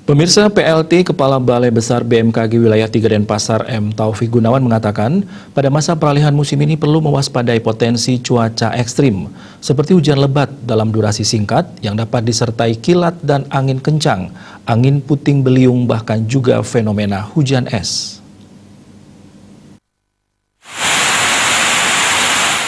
Pemirsa, PLT Kepala Balai Besar BMKG Wilayah 3 Denpasar M. Taufik Gunawan mengatakan pada masa peralihan musim ini perlu mewaspadai potensi cuaca ekstrim seperti hujan lebat dalam durasi singkat yang dapat disertai kilat dan angin kencang, angin puting beliung bahkan juga fenomena hujan es.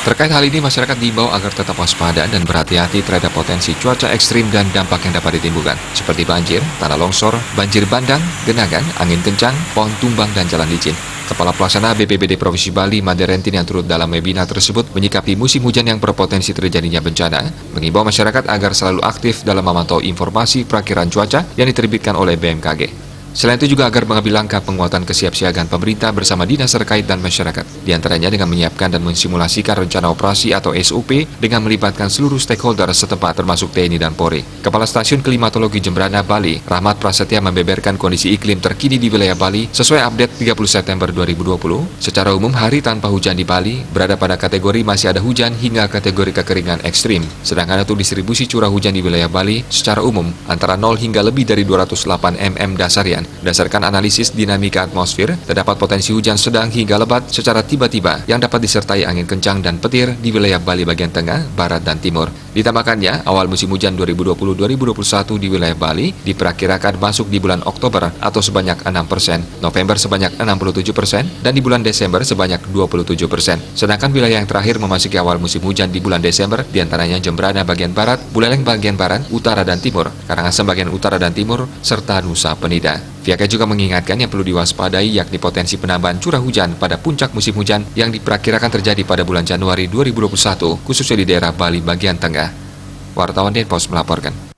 Terkait hal ini, masyarakat diimbau agar tetap waspada dan berhati-hati terhadap potensi cuaca ekstrim dan dampak yang dapat ditimbulkan, seperti banjir, tanah longsor, banjir bandang, genangan, angin kencang, pohon tumbang, dan jalan licin. Kepala Pelaksana BPBD Provinsi Bali, Made Rentin, yang turut dalam webinar tersebut menyikapi musim hujan yang berpotensi terjadinya bencana, mengimbau masyarakat agar selalu aktif dalam memantau informasi perakiraan cuaca yang diterbitkan oleh BMKG. Selain itu juga agar mengambil langkah penguatan kesiapsiagaan pemerintah bersama dinas terkait dan masyarakat. Di antaranya dengan menyiapkan dan mensimulasikan rencana operasi atau SOP dengan melibatkan seluruh stakeholder setempat termasuk TNI dan Polri. Kepala Stasiun Klimatologi Jembrana, Bali, Rahmat Prasetya, membeberkan kondisi iklim terkini di wilayah Bali sesuai update 30 September 2020. Secara umum, hari tanpa hujan di Bali berada pada kategori masih ada hujan hingga kategori kekeringan ekstrim. Sedangkan untuk distribusi curah hujan di wilayah Bali secara umum antara 0 hingga lebih dari 208 mm dasarian. Berdasarkan analisis dinamika atmosfer, terdapat potensi hujan sedang hingga lebat secara tiba-tiba yang dapat disertai angin kencang dan petir di wilayah Bali bagian tengah, barat, dan timur. Ditambahkannya, awal musim hujan 2020-2021 di wilayah Bali diperkirakan masuk di bulan Oktober atau sebanyak 6%, November sebanyak 67%, dan di bulan Desember sebanyak 27%. Sedangkan wilayah yang terakhir memasuki awal musim hujan di bulan Desember diantaranya Jembrana bagian barat, Buleleng bagian barat, utara dan timur, Karangasem bagian utara dan timur, serta Nusa Penida. Pihaknya juga mengingatkan yang perlu diwaspadai yakni potensi penambahan curah hujan pada puncak musim hujan yang diperkirakan terjadi pada bulan Januari 2021, khususnya di daerah Bali bagian tengah. Wartawan Denpos melaporkan.